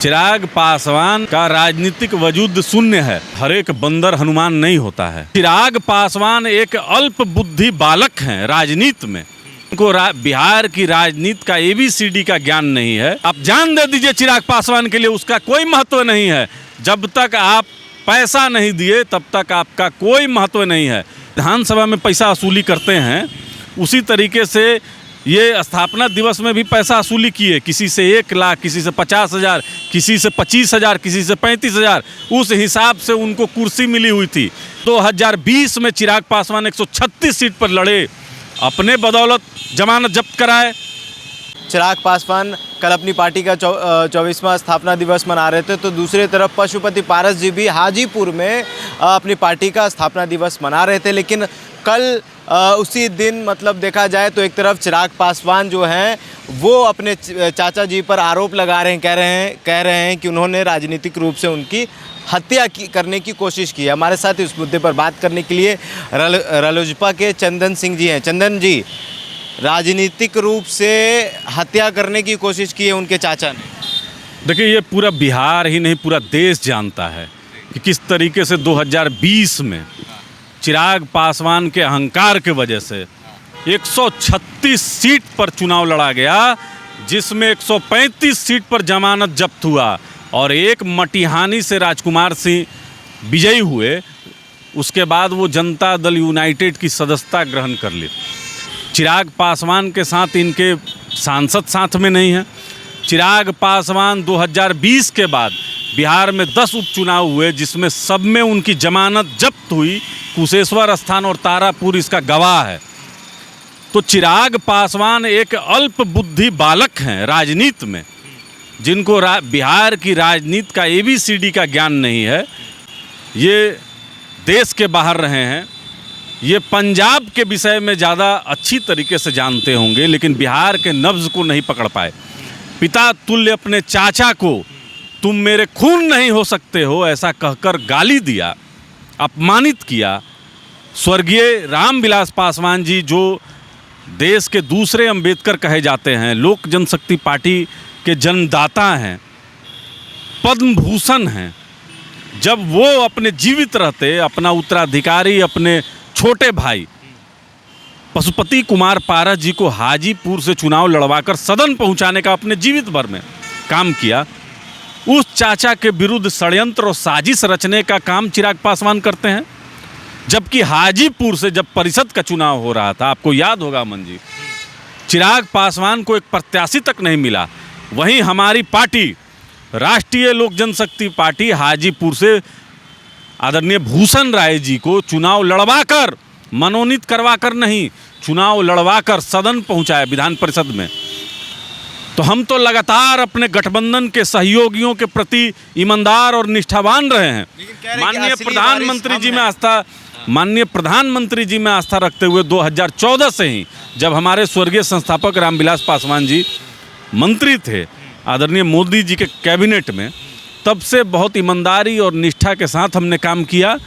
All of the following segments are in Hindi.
चिराग पासवान का राजनीतिक वजूद शून्य है। हर एक बंदर हनुमान नहीं होता है। चिराग पासवान एक अल्प बुद्धि बालक हैं राजनीति में। उनको बिहार की राजनीति का ABCD का ज्ञान नहीं है। आप जान दे दीजिए चिराग पासवान के लिए उसका कोई महत्व नहीं है। जब तक आप पैसा नहीं दिए तब तक आपका कोई महत्व नहीं है। विधानसभा में पैसा वसूली करते हैं, उसी तरीके से ये स्थापना दिवस में भी पैसा वसूली किए। किसी से 1 लाख, किसी से 50,000, किसी से 25,000, किसी से 35,000। उस हिसाब से उनको कुर्सी मिली हुई थी। 2020 में चिराग पासवान 136 सीट पर लड़े, अपने बदौलत जमानत जब्त कराए। चिराग पासवान कल अपनी पार्टी का 24वां स्थापना दिवस मना रहे थे, तो दूसरी तरफ पशुपति पारस जी भी हाजीपुर में अपनी पार्टी का स्थापना दिवस मना रहे थे। लेकिन कल उसी दिन मतलब देखा जाए तो एक तरफ चिराग पासवान जो हैं वो अपने चाचा जी पर आरोप लगा रहे हैं, कह रहे हैं कि उन्होंने राजनीतिक रूप से उनकी हत्या करने की कोशिश की है। हमारे साथ इस मुद्दे पर बात करने के लिए रालोजपा के चंदन सिंह जी हैं। चंदन जी, राजनीतिक रूप से हत्या करने की कोशिश की है उनके चाचा ने। देखिए, ये पूरा बिहार ही नहीं पूरा देश जानता है कि किस तरीके से 2020 में चिराग पासवान के अहंकार के वजह से 136 सीट पर चुनाव लड़ा गया, जिसमें 135 सीट पर जमानत जब्त हुआ और एक मटिहानी से राजकुमार सिंह विजयी हुए। उसके बाद वो जनता दल यूनाइटेड की सदस्यता ग्रहण कर ली। चिराग पासवान के साथ इनके सांसद साथ में नहीं हैं। चिराग पासवान 2020 के बाद बिहार में 10 उपचुनाव हुए, जिसमें सब में उनकी जमानत जब्त हुई। कुशेश्वर स्थान और तारापुर इसका गवाह है। तो चिराग पासवान एक अल्प बुद्धि बालक हैं राजनीति में, जिनको बिहार की राजनीति का ABCD का ज्ञान नहीं है। ये देश के बाहर रहे हैं, ये पंजाब के विषय में ज़्यादा अच्छी तरीके से जानते होंगे, लेकिन बिहार के नब्ज़ को नहीं पकड़ पाए। पिता तुल्य अपने चाचा को तुम मेरे खून नहीं हो सकते हो ऐसा कहकर गाली दिया, अपमानित किया। स्वर्गीय रामविलास पासवान जी, जो देश के दूसरे अंबेडकर कहे जाते हैं, लोक जनशक्ति पार्टी के जन्मदाता हैं, पद्म भूषण हैं, जब वो अपने जीवित रहते अपना उत्तराधिकारी अपने छोटे भाई पशुपति कुमार पारस जी को हाजीपुर से चुनाव लड़वाकर सदन पहुंचाने का अपने जीवित भर में काम किया, उस चाचा के विरुद्ध षड्यंत्र और साजिश रचने का काम चिराग पासवान करते हैं। जबकि हाजीपुर से जब परिषद का चुनाव हो रहा था, आपको याद होगा अमन जी, चिराग पासवान को एक प्रत्याशी तक नहीं मिला। वहीं हमारी पार्टी राष्ट्रीय लोक जनशक्ति पार्टी हाजीपुर से आदरणीय भूषण राय जी को चुनाव लड़वाकर, मनोनीत करवाकर नहीं, चुनाव लड़वाकर सदन पहुंचाया विधान परिषद में। तो हम तो लगातार अपने गठबंधन के सहयोगियों के प्रति ईमानदार और निष्ठावान रहे हैं। माननीय प्रधानमंत्री जी में आस्था रखते हुए 2014 से ही, जब हमारे स्वर्गीय संस्थापक रामविलास पासवान जी मंत्री थे आदरणीय मोदी जी के कैबिनेट में, तब से बहुत ईमानदारी और निष्ठा के साथ हमने काम किया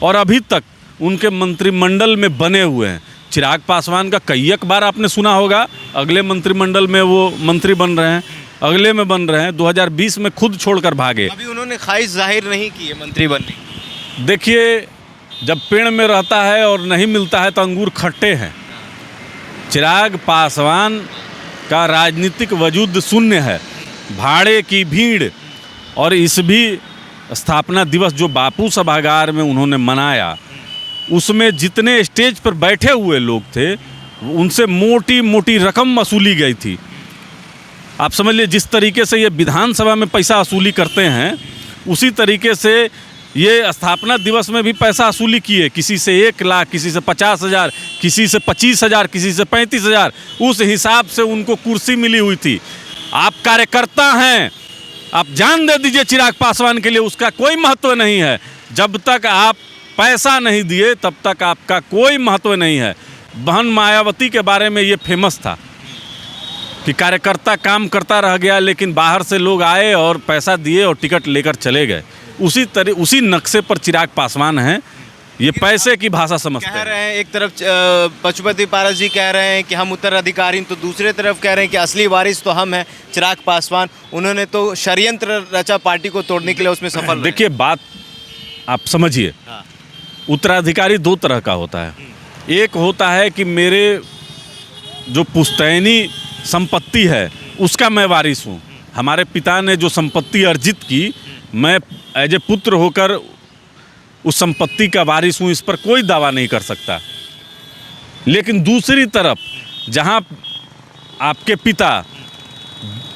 और अभी तक उनके मंत्रिमंडल में बने हुए हैं। चिराग पासवान का कई बार आपने सुना होगा, अगले मंत्रिमंडल में वो मंत्री बन रहे हैं, अगले में बन रहे हैं। 2020 में खुद छोड़कर भागे। अभी उन्होंने ख्वाहिश जाहिर नहीं की है मंत्री बनने की। देखिए, जब पेड़ में रहता है और नहीं मिलता है तो अंगूर खट्टे हैं। चिराग पासवान का राजनीतिक वजूद शून्य है। भाड़े की भीड़ और इस भी स्थापना दिवस जो बापू सभागार में उन्होंने मनाया, उसमें जितने स्टेज पर बैठे हुए लोग थे उनसे मोटी मोटी रकम वसूली गई थी। आप समझ लीजिए, जिस तरीके से ये विधानसभा में पैसा वसूली करते हैं, उसी तरीके से ये स्थापना दिवस में भी पैसा वसूली किए। किसी से 1 लाख, किसी से 50,000, किसी से 25,000, किसी से 35,000। उस हिसाब से उनको कुर्सी मिली हुई थी। आप कार्यकर्ता हैं, आप जान दे दीजिए चिराग पासवान के लिए उसका कोई महत्व नहीं है। जब तक आप पैसा नहीं दिए तब तक आपका कोई महत्व नहीं है। बहन मायावती के बारे में ये फेमस था कि कार्यकर्ता काम करता रह गया, लेकिन बाहर से लोग आए और पैसा दिए और टिकट लेकर चले गए। उसी नक्शे पर चिराग पासवान हैं। ये पैसे की भाषा समझते कह हैं। रहे हैं एक तरफ पशुपति पारस जी कह रहे हैं कि हम उत्तराधिकारी, तो दूसरे तरफ कह रहे हैं कि असली वारिस तो हम हैं, चिराग पासवान। उन्होंने तो षड्यंत्र रचा पार्टी को तोड़ने के लिए, उसमें सफल रहे। देखिए बात आप समझिए, हाँ। उत्तराधिकारी दो तरह का होता है। एक होता है कि मेरे जो पुश्तैनी संपत्ति है उसका मैं वारिस हूँ। हमारे पिता ने जो संपत्ति अर्जित की, मैं एज ए पुत्र होकर उस संपत्ति का वारिस हूँ, इस पर कोई दावा नहीं कर सकता। लेकिन दूसरी तरफ जहाँ आपके पिता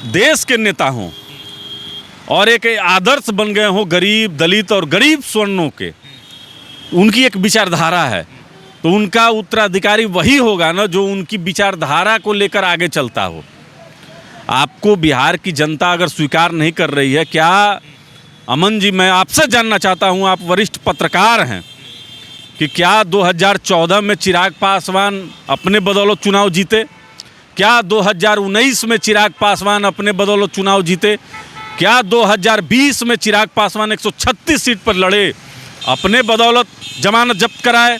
देश के नेता हों और एक आदर्श बन गए हों गरीब, दलित और गरीब स्वर्णों के, उनकी एक विचारधारा है, तो उनका उत्तराधिकारी वही होगा ना जो उनकी विचारधारा को लेकर आगे चलता हो। आपको बिहार की जनता अगर स्वीकार नहीं कर रही है, क्या अमन जी, मैं आपसे जानना चाहता हूं, आप वरिष्ठ पत्रकार हैं, कि क्या 2014 में चिराग पासवान अपने बदौलत चुनाव जीते? क्या 2019 में चिराग पासवान अपने बदौलत चुनाव जीते? क्या 2020 में चिराग पासवान 136 सीट पर लड़े, अपने बदौलत जमानत जब्त कराए?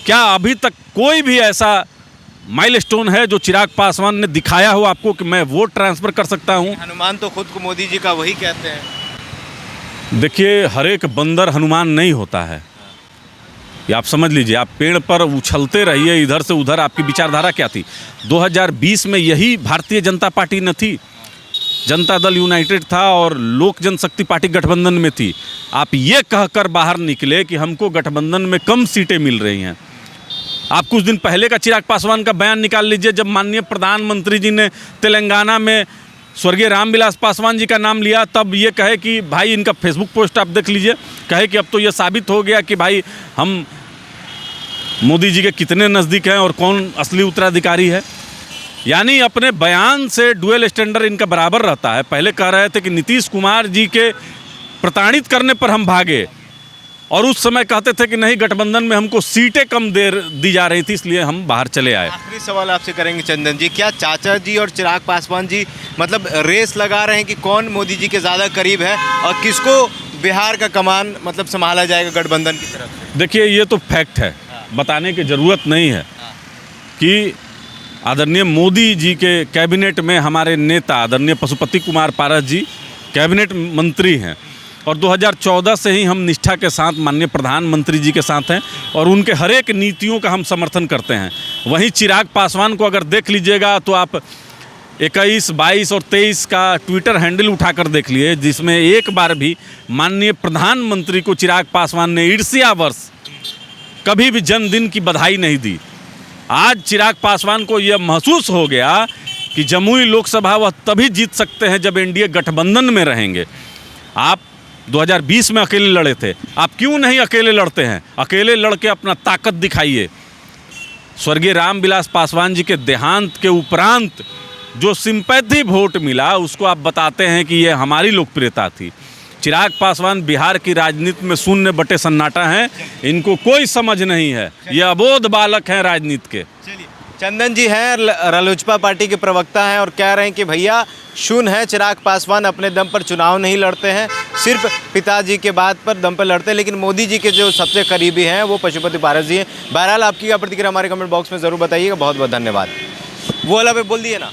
क्या अभी तक कोई भी ऐसा माइलस्टोन है जो चिराग पासवान ने दिखाया हो आपको कि मैं वोट ट्रांसफ़र कर सकता हूं? हनुमान तो खुद को मोदी जी का वही कहते हैं। देखिए, हर एक बंदर हनुमान नहीं होता है, ये आप समझ लीजिए। आप पेड़ पर उछलते रहिए इधर से उधर। आपकी विचारधारा क्या थी? 2020 में यही भारतीय जनता पार्टी न थी, जनता दल यूनाइटेड था और लोक जनशक्ति पार्टी गठबंधन में थी। आप ये कहकर बाहर निकले कि हमको गठबंधन में कम सीटें मिल रही हैं। आप कुछ दिन पहले का चिराग पासवान का बयान निकाल लीजिए, जब माननीय प्रधानमंत्री जी ने तेलंगाना में स्वर्गीय रामविलास पासवान जी का नाम लिया, तब ये कहे कि भाई, इनका फेसबुक पोस्ट आप देख लीजिए, कहे कि अब तो ये साबित हो गया कि भाई हम मोदी जी के कितने नज़दीक हैं और कौन असली उत्तराधिकारी है। यानी अपने बयान से डुअल स्टैंडर्ड इनका बराबर रहता है। पहले कह रहे थे कि नीतीश कुमार जी के प्रताड़ित करने पर हम भागे, और उस समय कहते थे कि नहीं, गठबंधन में हमको सीटें कम दी जा रही थी, इसलिए हम बाहर चले आए। आखिरी सवाल आपसे करेंगे चंदन जी, क्या चाचा जी और चिराग पासवान जी मतलब रेस लगा रहे हैं कि कौन मोदी जी के ज़्यादा करीब है और किसको बिहार का कमान मतलब संभाला जाएगा गठबंधन की तरफ से? देखिए, ये तो फैक्ट है, बताने की ज़रूरत नहीं है कि आदरणीय मोदी जी के कैबिनेट में हमारे नेता आदरणीय पशुपति कुमार पारस जी कैबिनेट मंत्री हैं, और 2014 से ही हम निष्ठा के साथ माननीय प्रधानमंत्री जी के साथ हैं और उनके हर एक नीतियों का हम समर्थन करते हैं। वहीं चिराग पासवान को अगर देख लीजिएगा तो आप 21, 22 और 23 का ट्विटर हैंडल उठाकर देख लिए, जिसमें एक बार भी माननीय प्रधानमंत्री को चिराग पासवान ने ईर्ष्यावश कभी भी जन्मदिन की बधाई नहीं दी। आज चिराग पासवान को यह महसूस हो गया कि जमुई लोकसभा वह तभी जीत सकते हैं जब एनडीए गठबंधन में रहेंगे। आप 2020 में अकेले लड़े थे, आप क्यों नहीं अकेले लड़ते हैं? अकेले लड़के अपना ताकत दिखाइए। स्वर्गीय रामविलास पासवान जी के देहांत के उपरांत जो सिंपैथी वोट मिला, उसको आप बताते हैं कि ये हमारी लोकप्रियता थी। चिराग पासवान बिहार की राजनीति में शून्य बटे सन्नाटा हैं, इनको कोई समझ नहीं है, ये अबोध बालक हैं राजनीति के। चलिए, चंदन जी हैं, रालोसपा पार्टी के प्रवक्ता हैं और कह रहे हैं कि भैया शून्य है, चिराग पासवान अपने दम पर चुनाव नहीं लड़ते हैं, सिर्फ पिताजी के बात पर दम पर लड़ते हैं, लेकिन मोदी जी के जो सबसे करीबी हैं वो पशुपति पारस जी हैं। बहरहाल आपकी क्या प्रतिक्रिया हमारे कमेंट बॉक्स में ज़रूर बताइएगा। बहुत बहुत धन्यवाद। वो वाला पे बोल दिए ना।